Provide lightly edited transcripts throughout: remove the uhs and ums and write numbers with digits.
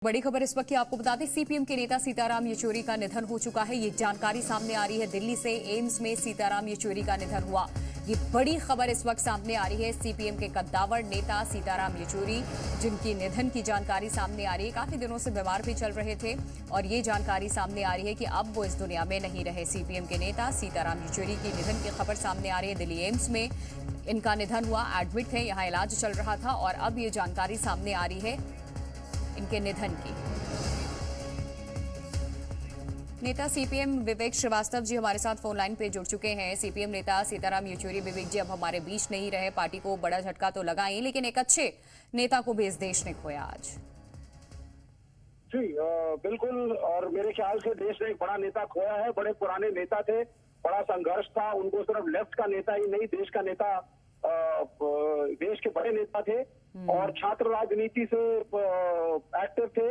बड़ी खबर इस वक्त की आपको बता दें, सीपीएम के नेता सीताराम येचुरी का निधन हो चुका है। ये जानकारी सामने आ रही है दिल्ली से। एम्स में सीताराम येचुरी का निधन हुआ। ये बड़ी खबर इस वक्त सामने आ रही है। सीपीएम के कद्दावर नेता सीताराम येचुरी, जिनकी निधन की जानकारी सामने आ रही है। काफी दिनों से बीमार भी चल रहे थे और ये जानकारी सामने आ रही है कि अब वो इस दुनिया में नहीं रहे। सीपीएम के नेता सीताराम येचुरी की निधन की खबर सामने आ रही है। दिल्ली एम्स में इनका निधन हुआ। एडमिट थे, यहाँ इलाज चल रहा था और अब ये जानकारी सामने आ रही है इनके निधन की। नेता सीपीएम विवेक श्रीवास्तव जी हमारे साथ फोन लाइन पे जुड़ चुके हैं। सीपीएम नेता सीताराम येचुरी, विवेक जी अब हमारे बीच नहीं रहे। पार्टी को बड़ा झटका तो लगा ही, लेकिन एक अच्छे नेता को भी इस देश ने खोया आज। जी बिल्कुल, और मेरे ख्याल से देश ने एक बड़ा नेता खोया है। बड़े पुराने नेता थे, बड़ा संघर्ष था उनको। सिर्फ लेफ्ट का नेता ही नहीं, देश का नेता, देश के बड़े नेता थे और छात्र राजनीति से एक्टिव थे।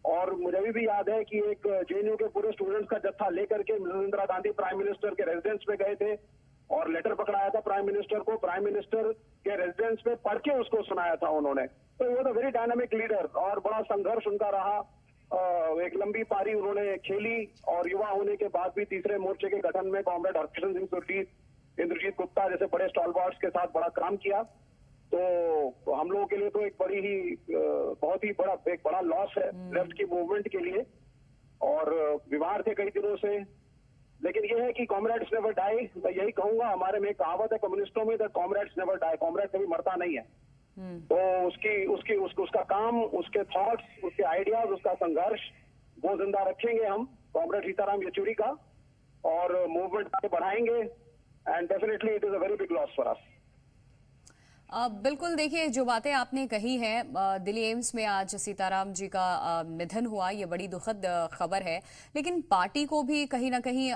और मुझे भी याद है कि एक जेएनयू के पूरे स्टूडेंट्स का जत्था लेकर के इंदिरा गांधी प्राइम मिनिस्टर के रेजिडेंस पे गए थे और लेटर पकड़ाया था प्राइम मिनिस्टर को। प्राइम मिनिस्टर के रेजिडेंस पे पढ़ के उसको सुनाया था उन्होंने। तो वो तो वेरी डायनामिक लीडर और बड़ा संघर्ष उनका रहा। एक लंबी पारी उन्होंने खेली और युवा होने के बाद भी तीसरे मोर्चे के गठन में कॉमरेड हरकिशन सिंह सुरजीत, इंद्रजीत गुप्ता जैसे बड़े स्टॉलवर्ड्स के साथ बड़ा काम किया। तो हम लोगों के लिए तो एक बड़ी ही बहुत ही बड़ा लॉस है लेफ्ट की मूवमेंट के लिए। और बीमार थे कई दिनों से, लेकिन ये है कि कॉमरेड्स नेवर डाई। मैं यही कहूंगा, हमारे में एक कहावत है कम्युनिस्टों में, that comrades never die. Comrade कभी मरता नहीं है। तो उसका काम, उसके थॉट्स, उसके आइडियाज, उसका संघर्ष वो जिंदा रखेंगे हम, कॉमरेड सीताराम येचुरी का, और मूवमेंट आगे बढ़ाएंगे। And definitely it is a very big loss for us. बिल्कुल, देखिए जो बातें आपने कही हैं, दिल्ली एम्स में आज सीताराम जी का निधन हुआ, ये बड़ी दुखद खबर है। लेकिन पार्टी को भी कहीं ना कहीं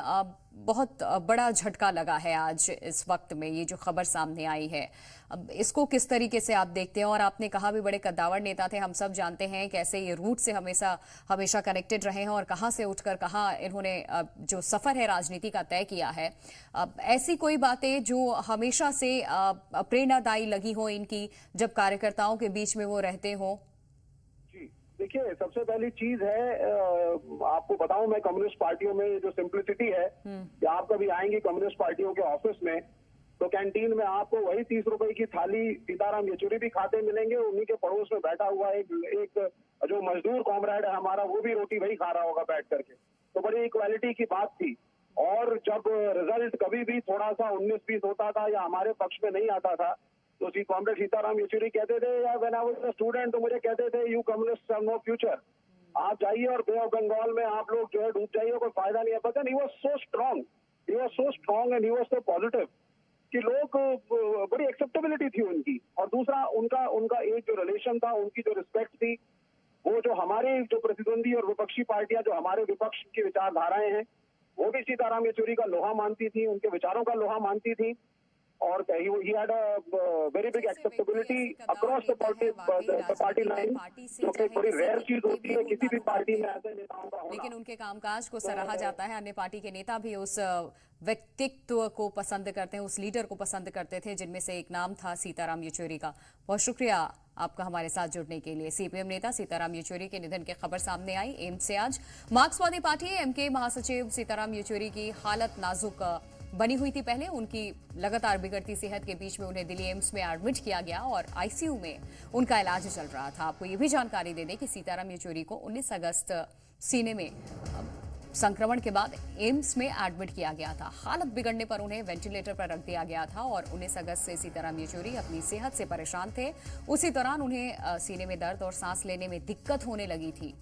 बहुत बड़ा झटका लगा है आज इस वक्त में, ये जो खबर सामने आई है। अब इसको किस तरीके से आप देखते हैं? और आपने कहा भी बड़े कद्दावर नेता थे, हम सब जानते हैं कैसे ये रूट से हमेशा कनेक्टेड रहे हैं और कहां से उठकर कहां इन्होंने जो सफर है राजनीति का तय किया है। ऐसी कोई बातें जो हमेशा से प्रेरणादायी लगी हो इनकी, जब कार्यकर्ताओं के बीच में वो रहते हो? देखिए, सबसे पहली चीज है, आपको बताऊं, मैं कम्युनिस्ट पार्टियों में जो सिंप्लिसिटी है कि आप कभी आएंगे कम्युनिस्ट पार्टियों के ऑफिस में तो कैंटीन में आपको वही 30 रुपए की थाली सीताराम येचुरी भी खाते मिलेंगे। उन्हीं के पड़ोस में बैठा हुआ एक जो मजदूर कॉमरेड है हमारा, वो भी रोटी वही खा रहा होगा बैठ करके। तो बड़ी इक्वालिटी की बात थी। और जब रिजल्ट कभी भी थोड़ा सा 19-20 होता था या हमारे पक्ष में नहीं आता था, तो कॉमरेड सीताराम येचुरी कहते थे, या when I was a student, तो मुझे कहते थे, you communist have no future. आप जाइए और बे ऑफ बंगाल में आप लोग जो है डूब जाइए, कोई फायदा नहीं है। But he was so strong, and he was so positive कि लोग, बड़ी एक्सेप्टेबिलिटी थी उनकी। और दूसरा, उनका एक जो रिलेशन था, उनकी जो रिस्पेक्ट थी, वो जो हमारे जो प्रतिद्वंदी और विपक्षी पार्टियां, जो हमारे विपक्ष की विचारधाराएं हैं, वो भी सीताराम येचुरी का लोहा मानती थी, उनके विचारों का लोहा मानती थी। और he had a very big acceptability across the party line, जो कि बड़ी रेयर चीज होती है किसी भी पार्टी में ऐसे नेताओं का होना। लेकिन उनके कामकाज को सराहा जाता है। अन्य पार्टी के नेता भी उस व्यक्तित्व को पसंद करते हैं, उस लीडर को पसंद करते थे, जिनमें से एक नाम था सीताराम येचुरी का। बहुत शुक्रिया आपका हमारे साथ जुड़ने के लिए। सीपीएम नेता सीताराम येचुरी के निधन की खबर सामने आई एम्स से आज। मार्क्सवादी पार्टी एमके महासचिव सीताराम येचुरी की हालत नाजुक बनी हुई थी। पहले उनकी लगातार बिगड़ती सेहत के बीच में उन्हें दिल्ली एम्स में एडमिट किया गया और आईसीयू में उनका इलाज चल रहा था। आपको ये भी जानकारी दे दें कि सीताराम येचुरी को 19 अगस्त सीने में संक्रमण के बाद एम्स में एडमिट किया गया था। हालत बिगड़ने पर उन्हें वेंटिलेटर पर रख दिया गया था और 19 अगस्त से सीताराम येचुरी अपनी सेहत से परेशान थे। उसी दौरान उन्हें सीने में दर्द और सांस लेने में दिक्कत होने लगी थी।